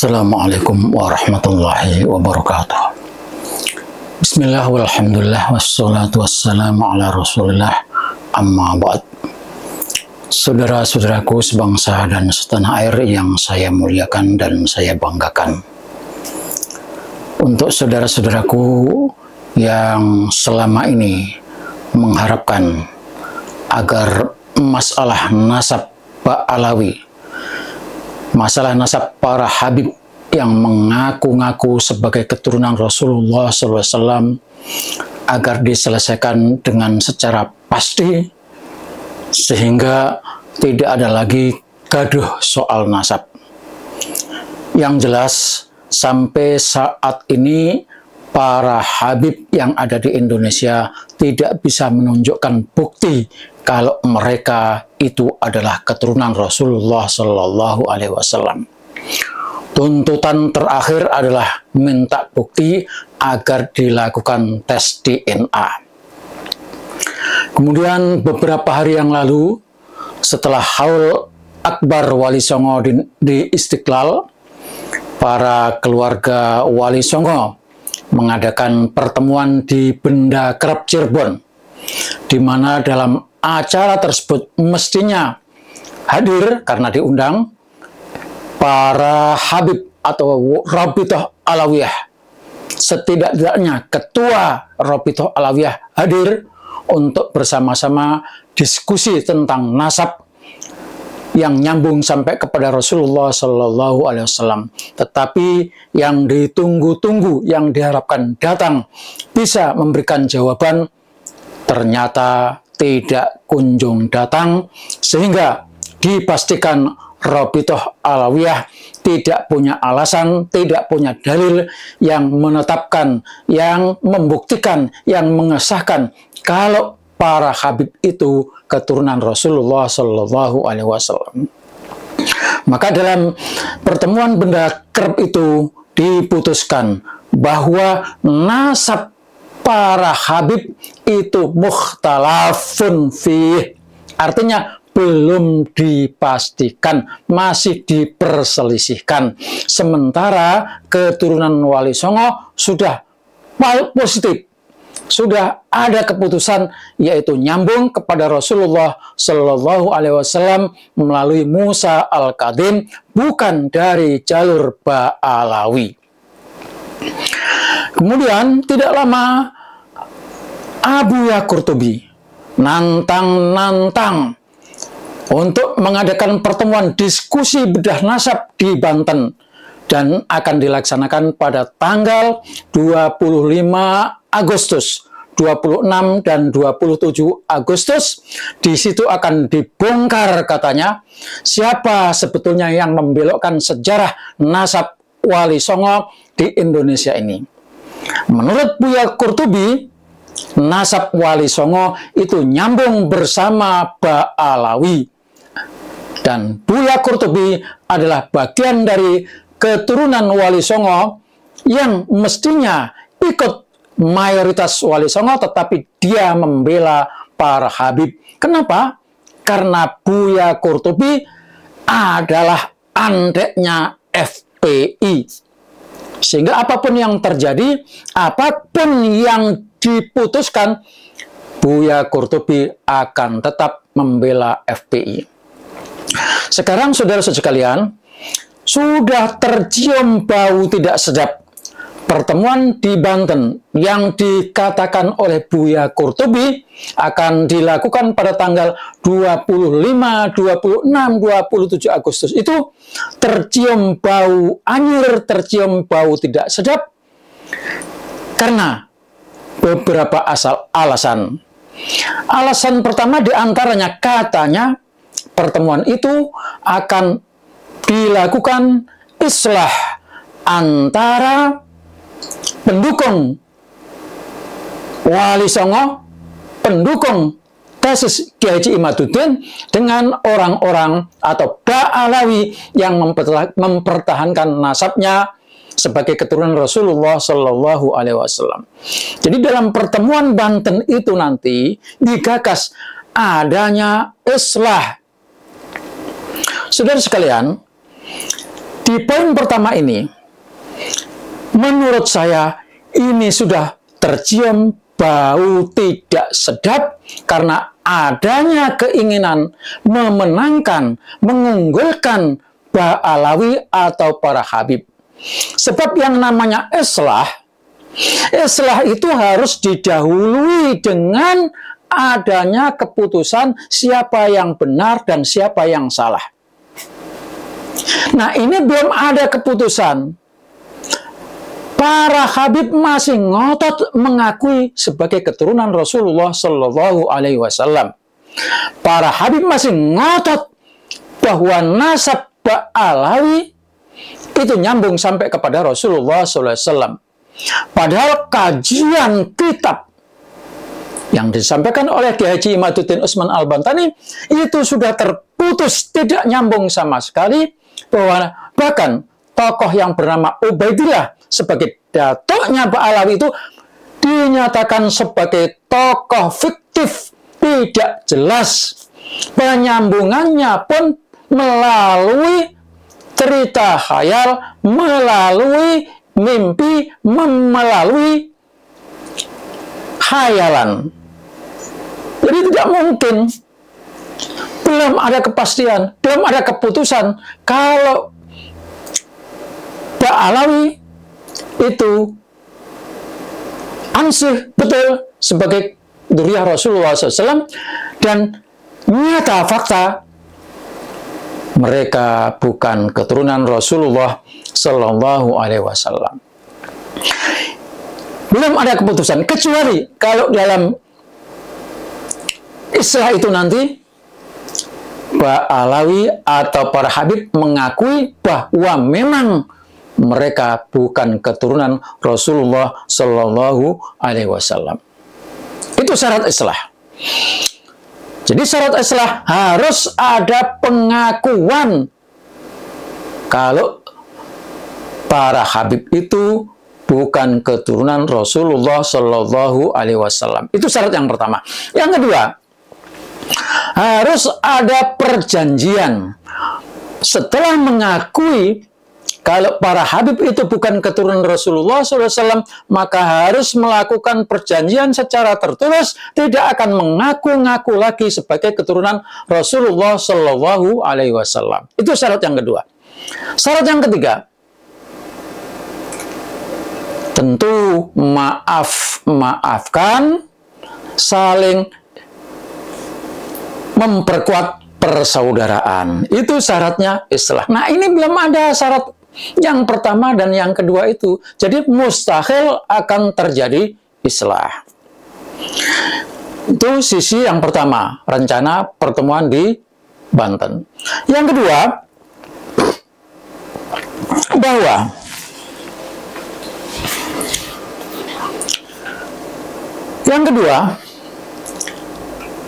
Assalamualaikum warahmatullahi wabarakatuh. Bismillah walhamdulillah wassalatu wassalamu ala rasulillah amma ba'd. Saudara-saudaraku sebangsa dan setanah air yang saya muliakan dan saya banggakan. Untuk saudara-saudaraku yang selama ini mengharapkan agar masalah nasab Ba'alawi, masalah nasab para habib yang mengaku-ngaku sebagai keturunan Rasulullah SAW agar diselesaikan dengan secara pasti, sehingga tidak ada lagi gaduh soal nasab. Yang jelas, sampai saat ini para habib yang ada di Indonesia tidak bisa menunjukkan bukti kalau mereka itu adalah keturunan Rasulullah Shallallahu Alaihi Wasallam. Tuntutan terakhir adalah minta bukti agar dilakukan tes DNA. Kemudian beberapa hari yang lalu, setelah haul akbar Wali Songo di Istiqlal, para keluarga Wali Songo mengadakan pertemuan di Benda Kerep Cirebon, di mana dalam acara tersebut mestinya hadir karena diundang para habib atau Rabithah Alawiyah. Setidak-tidaknya ketua Rabithah Alawiyah hadir untuk bersama-sama diskusi tentang nasab yang nyambung sampai kepada Rasulullah Shallallahu Alaihi Wasallam. Tetapi yang ditunggu-tunggu, yang diharapkan datang bisa memberikan jawaban, ternyata tidak kunjung datang, sehingga dipastikan Rabithah Alawiyah tidak punya alasan, tidak punya dalil yang menetapkan, yang membuktikan, yang mengesahkan kalau para habib itu keturunan Rasulullah Shallallahu Alaihi Wasallam. Maka dalam pertemuan Benda Kerep itu diputuskan bahwa nasab para habib itu mukhtalafun fih, artinya belum dipastikan, masih diperselisihkan. Sementara keturunan Wali Songo sudah positif, sudah ada keputusan, yaitu nyambung kepada Rasulullah Shallallahu Alaihi Wasallam melalui Musa Al-Kadim, bukan dari jalur Ba'alawi. Kemudian tidak lama Abu Ya Qurtubi nantang untuk mengadakan pertemuan diskusi bedah nasab di Banten, dan akan dilaksanakan pada tanggal 25 Agustus, 26 dan 27 Agustus. Di situ akan dibongkar katanya siapa sebetulnya yang membelokkan sejarah nasab Wali Songo di Indonesia ini. Menurut Buya Qurtubi, nasab Wali Songo itu nyambung bersama Ba'alawi, dan Buya Qurtubi adalah bagian dari keturunan Wali Songo yang mestinya ikut mayoritas Wali Songo, tetapi dia membela para habib. Kenapa? Karena Buya Qurtubi adalah andeknya FPI. Sehingga apapun yang terjadi, apapun yang diputuskan, Buya Qurtubi akan tetap membela FPI. Sekarang saudara-saudara sekalian, sudah tercium bau tidak sedap. Pertemuan di Banten yang dikatakan oleh Buya Qurtubi akan dilakukan pada tanggal 25, 26, 27 Agustus itu tercium bau anyir, tercium bau tidak sedap karena beberapa alasan. Alasan pertama diantaranya katanya pertemuan itu akan dilakukan islah antara pendukung Wali Songo, pendukung tesis Kiai Haji Imaduddin dengan orang-orang atau Ba'alawi yang mempertahankan nasabnya sebagai keturunan Rasulullah Shallallahu Alaihi Wasallam. Jadi dalam pertemuan Banten itu nanti digagas adanya islah. Saudara sekalian, Di poin pertama ini, menurut saya ini sudah tercium bau tidak sedap karena adanya keinginan memenangkan, mengunggulkan Ba'alawi atau para Habib. Sebab yang namanya islah itu harus didahului dengan adanya keputusan siapa yang benar dan siapa yang salah. Nah, ini belum ada keputusan. Para Habib masih ngotot mengakui sebagai keturunan Rasulullah Shallallahu Alaihi Wasallam. Para Habib masih ngotot bahwa nasab Ba'alawi itu nyambung sampai kepada Rasulullah Sallallahu Alaihi Wasallam. Padahal kajian kitab yang disampaikan oleh Kiai Haji Imaduddin Utsman Al-Bantani itu sudah terputus, tidak nyambung sama sekali, bahwa bahkan tokoh yang bernama Ubaidillah sebagai datuknya Ba'alawi itu dinyatakan sebagai tokoh fiktif, tidak jelas. Penyambungannya pun melalui cerita khayal, melalui mimpi, melalui khayalan. Jadi tidak mungkin, belum ada kepastian, belum ada keputusan kalau Ba'alawi itu ansih betul sebagai dzurriyyah Rasulullah SAW, dan nyata fakta mereka bukan keturunan Rasulullah Sallallahu Alaihi Wasallam. Belum ada keputusan, kecuali kalau dalam islah itu nanti Ba'alawi atau para Habib mengakui bahwa memang mereka bukan keturunan Rasulullah Sallallahu Alaihi Wasallam. Itu syarat islah. Jadi syarat islah harus ada pengakuan kalau para Habib itu bukan keturunan Rasulullah Sallallahu Alaihi Wasallam. Itu syarat yang pertama. Yang kedua, harus ada perjanjian. Setelah mengakui kalau para Habib itu bukan keturunan Rasulullah SAW, maka harus melakukan perjanjian secara tertulis, tidak akan mengaku-ngaku lagi sebagai keturunan Rasulullah Shallallahu Alaihi Wasallam. Itu syarat yang kedua. Syarat yang ketiga, tentu maafkan, saling memperkuat persaudaraan. Itu syaratnya islah. Nah, ini belum ada syarat yang pertama dan yang kedua itu. Jadi mustahil akan terjadi islah. Itu sisi yang pertama, rencana pertemuan di Banten. Yang kedua,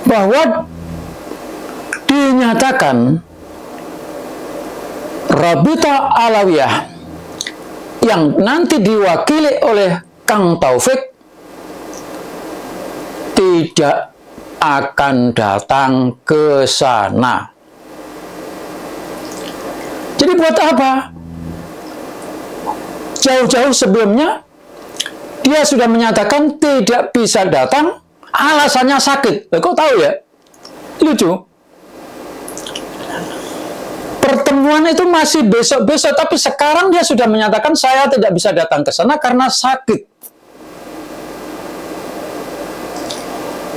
bahwa dinyatakan Rabithah Alawiyah yang nanti diwakili oleh Kang Taufik tidak akan datang ke sana. Jadi buat apa? Jauh-jauh sebelumnya dia sudah menyatakan tidak bisa datang, alasannya sakit. Kok tahu ya? Lucu. Pertemuan itu masih besok-besok, tapi sekarang dia sudah menyatakan saya tidak bisa datang ke sana karena sakit.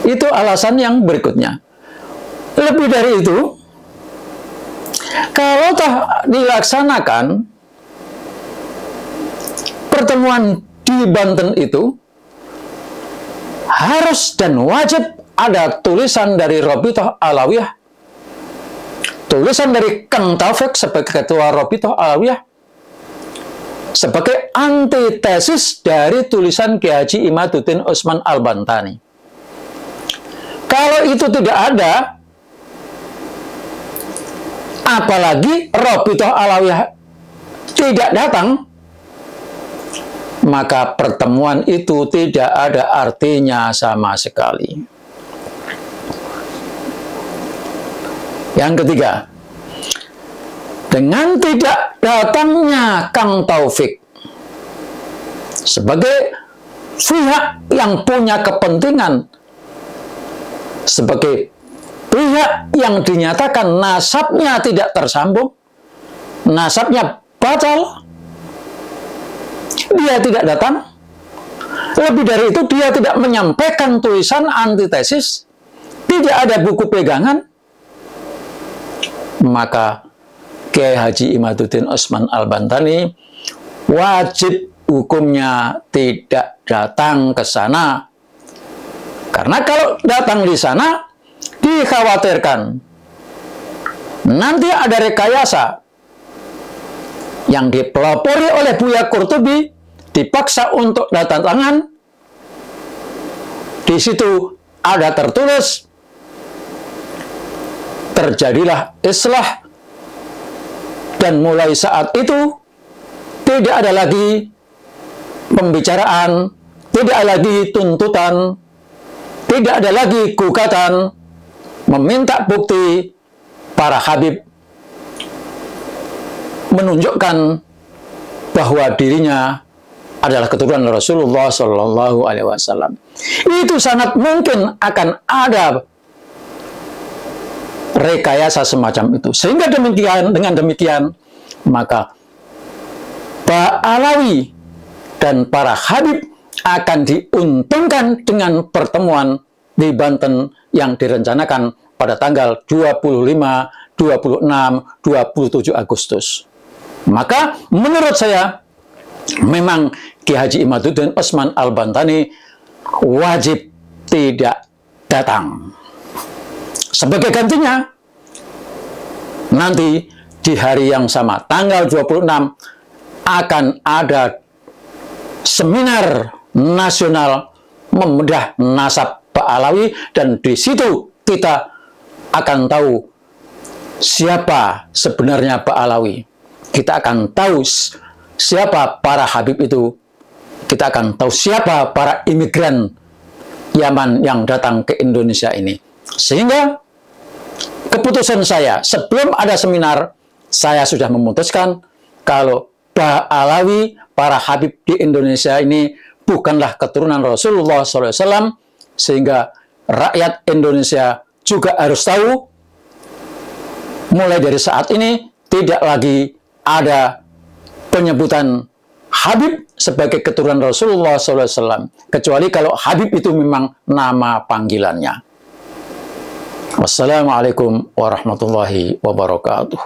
Itu alasan yang berikutnya. Lebih dari itu, kalau toh dilaksanakan pertemuan di Banten itu, harus dan wajib ada tulisan dari Rabithah Alawiyah, tulisan dari Kang Taufik sebagai ketua Rabithah Alawiyah, sebagai antitesis dari tulisan Kiai Haji Imaduddin Utsman Al-Bantani. Kalau itu tidak ada, apalagi Rabithah Alawiyah tidak datang, maka pertemuan itu tidak ada artinya sama sekali. Yang ketiga, dengan tidak datangnya Kang Taufik sebagai pihak yang punya kepentingan, sebagai pihak yang dinyatakan nasabnya tidak tersambung, nasabnya batal, dia tidak datang. Lebih dari itu, dia tidak menyampaikan tulisan antitesis, tidak ada buku pegangan. Maka Kiai Haji Imaduddin Utsman Al-Bantani wajib hukumnya tidak datang ke sana. Karena kalau datang di sana, dikhawatirkan nanti ada rekayasa yang dipelopori oleh Buya Qurtubi, dipaksa untuk datang tangan. Di situ ada tertulis, terjadilah islah, dan mulai saat itu tidak ada lagi pembicaraan, tidak ada lagi tuntutan, tidak ada lagi gugatan meminta bukti para habib menunjukkan bahwa dirinya adalah keturunan Rasulullah Shallallahu Alaihi Wasallam. Itu sangat mungkin akan ada rekayasa semacam itu. Sehingga dengan demikian, maka Pak Alawi dan para habib akan diuntungkan dengan pertemuan di Banten yang direncanakan pada tanggal 25, 26, 27 Agustus. Maka menurut saya, memang Kiai Haji Imaduddin Utsman Al-Bantani wajib tidak datang. Sebagai gantinya, nanti di hari yang sama, tanggal 26, akan ada seminar nasional membedah nasab Pak Alawi, dan di situ kita akan tahu siapa sebenarnya Pak Alawi. Kita akan tahu siapa para habib itu. Kita akan tahu siapa para imigran Yaman yang datang ke Indonesia ini. Sehingga keputusan saya, sebelum ada seminar, saya sudah memutuskan kalau Pak Alawi, para habib di Indonesia ini bukanlah keturunan Rasulullah SAW, sehingga rakyat Indonesia juga harus tahu, mulai dari saat ini tidak lagi ada penyebutan Habib sebagai keturunan Rasulullah SAW, kecuali kalau Habib itu memang nama panggilannya. Wassalamualaikum warahmatullahi wabarakatuh.